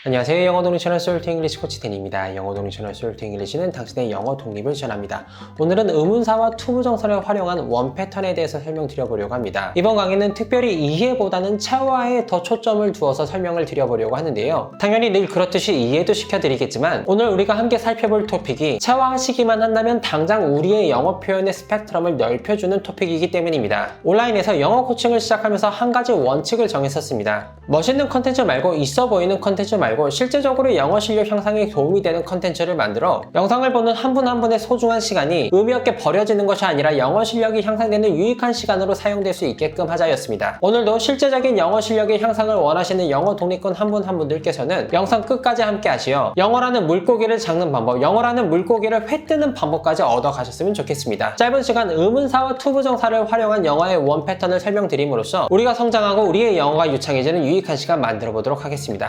안녕하세요. 영어 독립 채널 솔트 잉글리시 코치 댄입니다. 영어 독립 채널 솔트 잉글리시는 당신의 영어 독립을 지원합니다. 오늘은 의문사와 투부정사를 활용한 원 패턴에 대해서 설명드려보려고 합니다. 이번 강의는 특별히 이해보다는 체화에 더 초점을 두어서 설명을 드려보려고 하는데요. 당연히 늘 그렇듯이 이해도 시켜드리겠지만 오늘 우리가 함께 살펴볼 토픽이 체화하시기만 한다면 당장 우리의 영어 표현의 스펙트럼을 넓혀주는 토픽이기 때문입니다. 온라인에서 영어 코칭을 시작하면서 한 가지 원칙을 정했었습니다. 멋있는 컨텐츠 말고 있어 보이는 컨텐츠 말고 실제적으로 영어 실력 향상에 도움이 되는 컨텐츠를 만들어 영상을 보는 한 분 한 분의 소중한 시간이 의미 없게 버려지는 것이 아니라 영어 실력이 향상되는 유익한 시간으로 사용될 수 있게끔 하자였습니다. 오늘도 실제적인 영어 실력의 향상을 원하시는 영어 독립군 한 분 한 분들께서는 영상 끝까지 함께 하시어 영어라는 물고기를 잡는 방법, 영어라는 물고기를 회 뜨는 방법까지 얻어가셨으면 좋겠습니다. 짧은 시간 의문사와 투부정사를 활용한 영어의 원 패턴을 설명드림으로써 우리가 성장하고 우리의 영어가 유창해지는 유익한 시간 만들어 보도록 하겠습니다.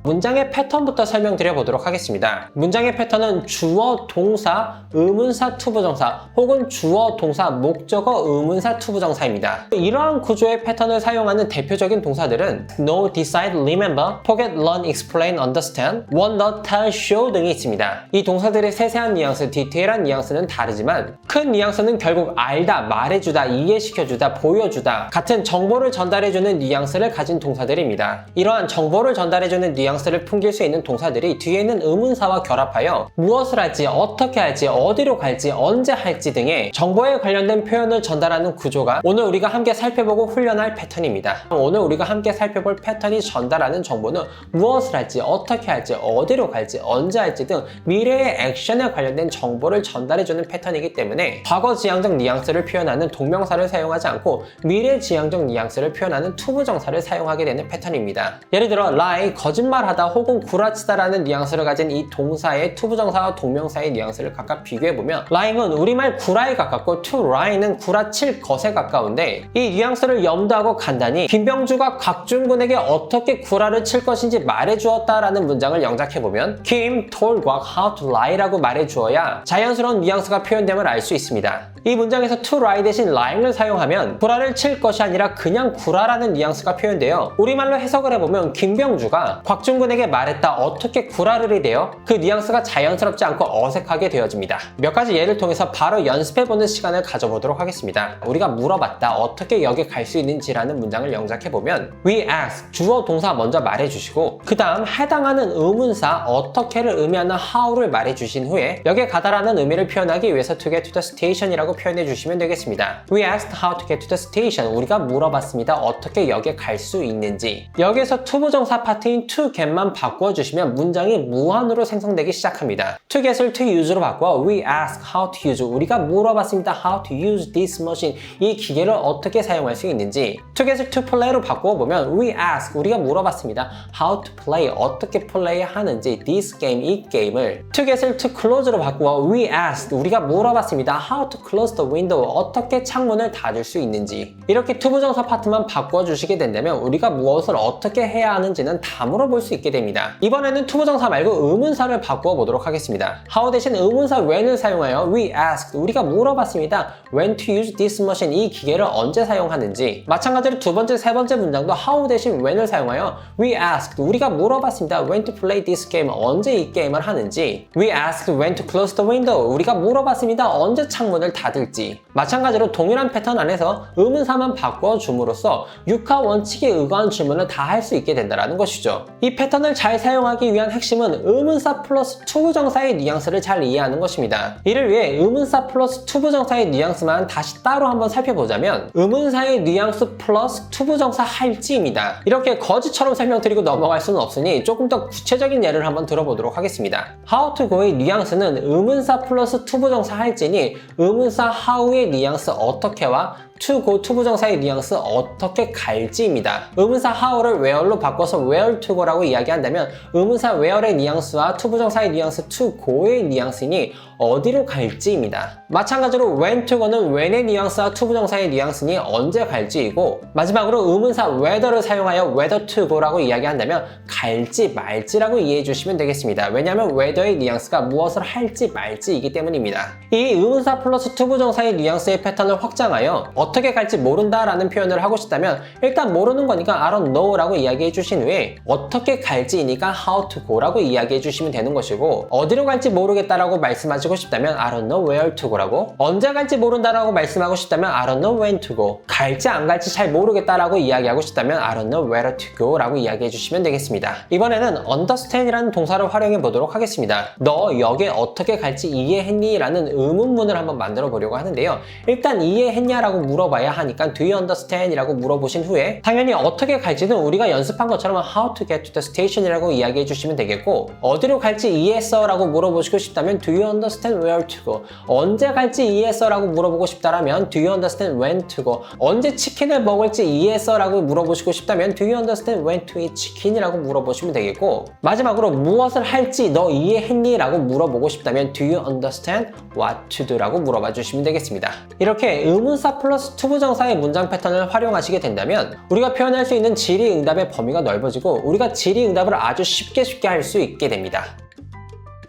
문장의 패턴부터 설명드려보도록 하겠습니다. 문장의 패턴은 주어, 동사, 의문사, 투부정사 혹은 주어, 동사, 목적어, 의문사, 투부정사입니다. 이러한 구조의 패턴을 사용하는 대표적인 동사들은 know, decide, remember, forget, learn, explain, understand, wonder, tell, show 등이 있습니다. 이 동사들의 세세한 뉘앙스, 디테일한 뉘앙스는 다르지만 큰 뉘앙스는 결국 알다, 말해주다, 이해시켜주다, 보여주다 같은 정보를 전달해주는 뉘앙스를 가진 동사들입니다. 이러한 정보를 전달해주는 뉘앙스를 풍길 수 있는 동사들이 뒤에 있는 의문사와 결합하여 무엇을 할지, 어떻게 할지, 어디로 갈지, 언제 할지 등의 정보에 관련된 표현을 전달하는 구조가 오늘 우리가 함께 살펴보고 훈련할 패턴입니다. 오늘 우리가 함께 살펴볼 패턴이 전달하는 정보는 무엇을 할지, 어떻게 할지, 어디로 갈지, 언제 할지 등 미래의 액션에 관련된 정보를 전달해주는 패턴이기 때문에 과거 지향적 뉘앙스를 표현하는 동명사를 사용하지 않고 미래 지향적 뉘앙스를 표현하는 투부정사를 사용하게 되는 패턴입니다. 예를 들어 lie, 거짓말하다 혹은 구라치다라는 뉘앙스를 가진 이 동사의 투부정사와 동명사의 뉘앙스를 각각 비교해보면 lying은 우리말 구라에 가깝고 to lie는 구라칠 것에 가까운데 이 뉘앙스를 염두하고 간단히 김병주가 곽준군에게 어떻게 구라를 칠 것인지 말해주었다라는 문장을 영작해보면 Kim told Kwak how to lie라고 말해주어야 자연스러운 뉘앙스가 표현됨을 알 수 있습니다. 이 문장에서 to lie 대신 lying을 사용하면 구라를 칠 것이 아니라 그냥 구라라는 뉘앙스가 표현되어 우리말로 해석을 해보면 김병주가 곽준군에게 말했다 어떻게 구라를 이래요? 그 뉘앙스가 자연스럽지 않고 어색하게 되어집니다. 몇 가지 예를 통해서 바로 연습해보는 시간을 가져보도록 하겠습니다. 우리가 물어봤다 어떻게 여기 갈 수 있는지라는 문장을 영작해보면 We ask, 주어 동사 먼저 말해주시고 그 다음 해당하는 의문사 어떻게를 의미하는 how를 말해주신 후에 여기에 가다라는 의미를 표현하기 위해서 to get to the station이라고 표현해 주시면 되겠습니다. We asked how to get to the station. 우리가 물어봤습니다. 어떻게 역에 갈 수 있는지. 여기에서 투부정사 파트인 to get만 바꿔주시면 문장이 무한으로 생성되기 시작합니다. to get을 to use로 바꿔 We asked how to use. 우리가 물어봤습니다. How to use this machine. 이 기계를 어떻게 사용할 수 있는지. to get을 to play로 바꿔보면 We asked. 우리가 물어봤습니다. How to play. 어떻게 플레이하는지. This game. 이 게임을. to get을 to close로 바꾸어 We asked. 우리가 물어봤습니다. How to close the window. 어떻게 창문을 닫을 수 있는지. 이렇게 투부정사 파트만 바꿔주시게 된다면 우리가 무엇을 어떻게 해야 하는지는 다 물어볼 수 있게 됩니다. 이번에는 투부정사 말고 의문사를 바꾸어 보도록 하겠습니다. how 대신 의문사 when을 사용하여 We asked. 우리가 물어봤습니다. When to use this machine. 이 기계를 언제 사용하는지. 마찬가지로 두 번째, 세 번째 문장도 how 대신 when을 사용하여 We asked. 우리가 물어봤습니다. When to play this game. 언제 이 게임을 하는지. We asked when to close the window. 우리가 물어봤습니다. 언제 창문을 닫을지. 마찬가지로 동일한 패턴 안에서 의문사만 바꿔줌으로써 육하 원칙에 의거한 질문을 다 할 수 있게 된다는 것이죠. 이 패턴을 잘 사용하기 위한 핵심은 의문사 플러스 투부정사의 뉘앙스를 잘 이해하는 것입니다. 이를 위해 의문사 플러스 투부정사의 뉘앙스만 다시 따로 한번 살펴보자면 의문사의 뉘앙스 플러스 투부정사 할지입니다. 이렇게 거지처럼 설명드리고 넘어갈 수는 없으니 조금 더 구체적인 예를 한번 들어보도록 하겠습니다. how to go의 뉘앙스는 의문사 플러스 투부정사 할지니 의문사 how의 뉘앙스 어떻게와 to go 투부정사의 뉘앙스 어떻게 갈지입니다. 의문사 how를 where로 바꿔서 where to go라고 이야기한다면 의문사 where의 뉘앙스와 투부정사의 뉘앙스 to go의 뉘앙스니 어디로 갈지입니다. 마찬가지로 when to go는 when의 뉘앙스와 투부정사의 뉘앙스니 언제 갈지이고 마지막으로 의문사 whether를 사용하여 whether to go라고 이야기한다면 갈지 말지라고 이해해 주시면 되겠습니다. 왜냐하면 whether의 뉘앙스가 무엇을 할지 말지이기 때문입니다. 이 의문사 플러스 투부정사의 뉘앙스의 패턴을 확장하여 어떻게 갈지 모른다라는 표현을 하고 싶다면 일단 모르는 거니까 I don't know라고 이야기해 주신 후에 어떻게 갈지이니까 how to go라고 이야기해 주시면 되는 것이고, 어디로 갈지 모르겠다라고 말씀하시고 싶다면 I don't know where to go라고, 언제 갈지 모른다라고 말씀하고 싶다면 I don't know when to go, 갈지 안 갈지 잘 모르겠다라고 이야기하고 싶다면 I don't know where to go 라고 이야기해 주시면 되겠습니다. 이번에는 understand이라는 동사를 활용해 보도록 하겠습니다. 너 여기에 어떻게 갈지 이해했니? 라는 의문문을 한번 만들어 보려고 하는데요. 일단 이해했냐라고 물어봐야 하니까 do you understand? 이라고 물어보신 후에 당연히 어떻게 갈지는 우리가 연습한 것처럼 how to get to the station 이라고 이야기해 주시면 되겠고, 어디로 갈지 이해했어? 라고 물어보시고 싶다면 do you understand where to go, 언제 갈지 이해했어? 라고 물어보고 싶다라면 do you understand when to go, 언제 치킨을 먹을지 이해했어? 라고 물어보시고 싶다면 do you understand when to eat chicken? 이라고 물어보시면 되겠고, 마지막으로 무엇을 할지 너 이해했니? 라고 물어보고 싶다면 do you understand what to do? 라고 물어봐 주시면 되겠습니다. 이렇게 의문사 플러스 투부정사의 문장 패턴을 활용하시게 된다면 우리가 표현할 수 있는 질의응답의 범위가 넓어지고 우리가 질의응답을 아주 쉽게 할 수 있게 됩니다.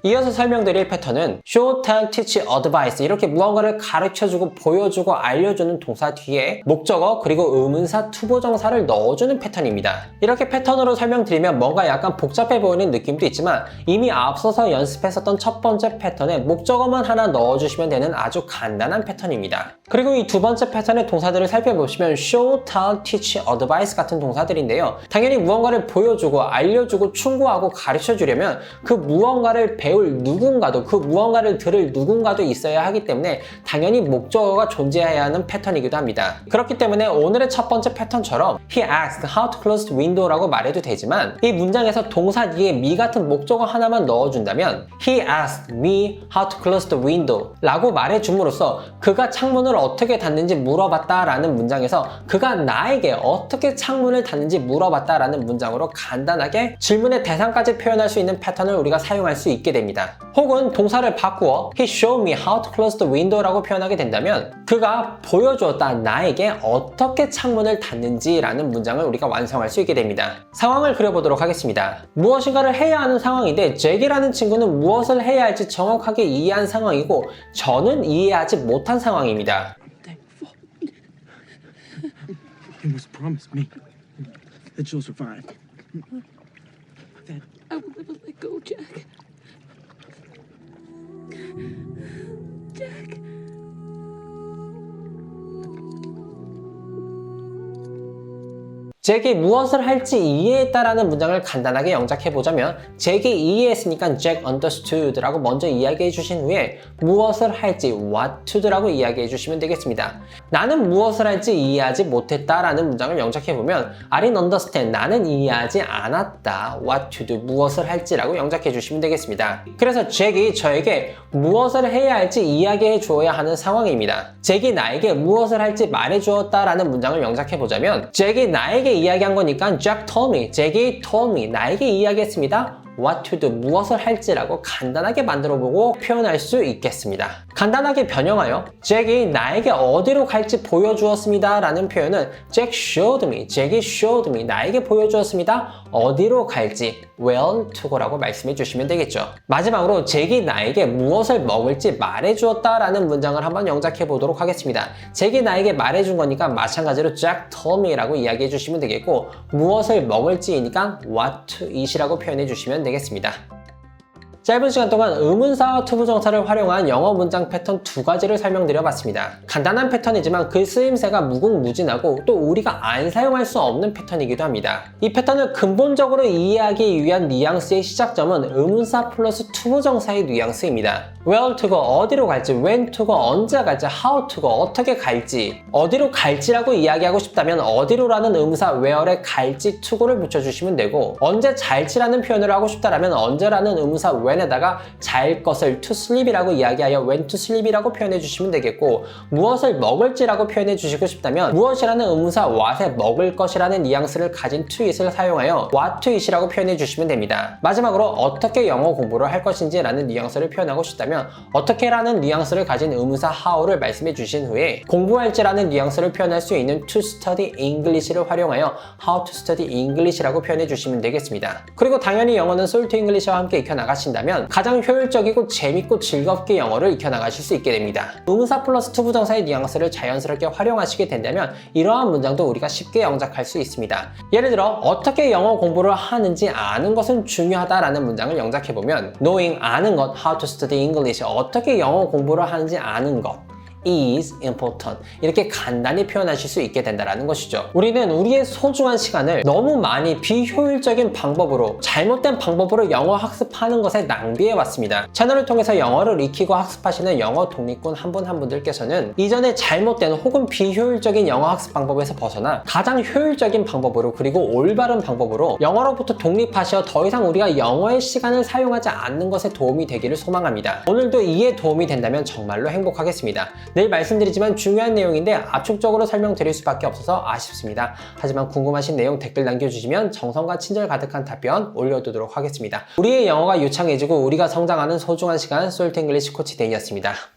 이어서 설명드릴 패턴은 show, tell, teach, advise 이렇게 무언가를 가르쳐주고 보여주고 알려주는 동사 뒤에 목적어 그리고 의문사 투부정사를 넣어주는 패턴입니다. 이렇게 패턴으로 설명드리면 뭔가 약간 복잡해 보이는 느낌도 있지만 이미 앞서서 연습했었던 첫 번째 패턴에 목적어만 하나 넣어주시면 되는 아주 간단한 패턴입니다. 그리고 이 두 번째 패턴의 동사들을 살펴보시면 show, tell, teach, advise 같은 동사들인데요. 당연히 무언가를 보여주고 알려주고 충고하고 가르쳐주려면 그 무언가를 배울 누군가도, 그 무언가를 들을 누군가도 있어야 하기 때문에 당연히 목적어가 존재해야 하는 패턴이기도 합니다. 그렇기 때문에 오늘의 첫 번째 패턴처럼 He asked how to close the window 라고 말해도 되지만 이 문장에서 동사 뒤에 me 같은 목적어 하나만 넣어준다면 He asked me how to close the window 라고 말해줌으로써 그가 창문을 어떻게 닫는지 물어봤다 라는 문장에서 그가 나에게 어떻게 창문을 닫는지 물어봤다 라는 문장으로 간단하게 질문의 대상까지 표현할 수 있는 패턴을 우리가 사용할 수 있게 됩니다. 혹은 동사를 바꾸어 He showed me how to close the window 라고 표현하게 된다면 그가 보여주었다, 나에게 어떻게 창문을 닫는지 라는 문장을 우리가 완성할 수 있게 됩니다. 상황을 그려보도록 하겠습니다. 무엇인가를 해야 하는 상황인데 잭이라는 친구는 무엇을 해야 할지 정확하게 이해한 상황이고 저는 이해하지 못한 상황입니다. You must promise me that you'll survive. That I will never let go, Jack. Jack. 잭이 무엇을 할지 이해했다라는 문장을 간단하게 영작해보자면 잭이 이해했으니까 Jack understood 라고 먼저 이야기해 주신 후에 무엇을 할지 what to do 라고 이야기해 주시면 되겠습니다. 나는 무엇을 할지 이해하지 못했다라는 문장을 영작해보면 I didn't understand, 나는 이해하지 않았다, what to do, 무엇을 할지라고 영작해 주시면 되겠습니다. 그래서 잭이 저에게 무엇을 해야 할지 이야기해 주어야 하는 상황입니다. 잭이 나에게 무엇을 할지 말해 주었다라는 문장을 영작해보자면 잭이 나에게 이야기한 거니까 Jack told me, 잭이 told me, 나에게 이야기했습니다. what to do, 무엇을 할지라고 간단하게 만들어보고 표현할 수 있겠습니다. 간단하게 변형하여 잭이 나에게 어디로 갈지 보여주었습니다 라는 표현은 Jack showed me, 잭이 showed me, 나에게 보여주었습니다. 어디로 갈지 where to go 라고 말씀해 주시면 되겠죠. 마지막으로 잭이 나에게 무엇을 먹을지 말해주었다 라는 문장을 한번 영작해 보도록 하겠습니다. 잭이 나에게 말해준 거니까 마찬가지로 Jack told me 라고 이야기해 주시면 되겠고 무엇을 먹을지이니까 what to eat 이라고 표현해 주시면 되겠습니다. 짧은 시간 동안 의문사와 투부정사를 활용한 영어 문장 패턴 두 가지를 설명드려봤습니다. 간단한 패턴이지만 그 쓰임새가 무궁무진하고 또 우리가 안 사용할 수 없는 패턴이기도 합니다. 이 패턴을 근본적으로 이해하기 위한 뉘앙스의 시작점은 의문사 플러스 투부정사의 뉘앙스입니다. where to go, 어디로 갈지, when to go, 언제 갈지, how to go, 어떻게 갈지, 어디로 갈지라고 이야기하고 싶다면 어디로라는 의문사 where에 갈지 to go를 붙여주시면 되고 언제 잘지라는 표현을 하고 싶다라면 언제라는 의문사 when 시간에다가 잘 것을 to sleep이라고 이야기하여 went to sleep이라고 표현해 주시면 되겠고, 무엇을 먹을지라고 표현해 주시고 싶다면 무엇이라는 의문사 what에 먹을 것이라는 뉘앙스를 가진 to it을 사용하여 what to it이라고 표현해 주시면 됩니다. 마지막으로 어떻게 영어 공부를 할 것인지 라는 뉘앙스를 표현하고 싶다면 어떻게 라는 뉘앙스를 가진 의문사 how를 말씀해 주신 후에 공부할지 라는 뉘앙스를 표현할 수 있는 to study English를 활용하여 how to study English라고 표현해 주시면 되겠습니다. 그리고 당연히 영어는 Soul to English와 함께 익혀 나가신다면 가장 효율적이고 재밌고 즐겁게 영어를 익혀 나가실 수 있게 됩니다. 의문사 플러스 투부정사의 뉘앙스를 자연스럽게 활용하시게 된다면 이러한 문장도 우리가 쉽게 영작할 수 있습니다. 예를 들어 어떻게 영어 공부를 하는지 아는 것은 중요하다라는 문장을 영작해보면 knowing 아는 것, how to study English 어떻게 영어 공부를 하는지 아는 것 is important 이렇게 간단히 표현하실 수 있게 된다는 것이죠. 우리는 우리의 소중한 시간을 너무 많이 비효율적인 방법으로 잘못된 방법으로 영어 학습하는 것에 낭비해 왔습니다. 채널을 통해서 영어를 익히고 학습하시는 영어 독립군 한 분 한 분들께서는 이전에 잘못된 혹은 비효율적인 영어 학습 방법에서 벗어나 가장 효율적인 방법으로 그리고 올바른 방법으로 영어로부터 독립하셔 더 이상 우리가 영어의 시간을 사용하지 않는 것에 도움이 되기를 소망합니다. 오늘도 이에 도움이 된다면 정말로 행복하겠습니다. 늘 말씀드리지만 중요한 내용인데 압축적으로 설명드릴 수밖에 없어서 아쉽습니다. 하지만 궁금하신 내용 댓글 남겨주시면 정성과 친절 가득한 답변 올려두도록 하겠습니다. 우리의 영어가 유창해지고 우리가 성장하는 소중한 시간 Soul to English 코치 데이였습니다.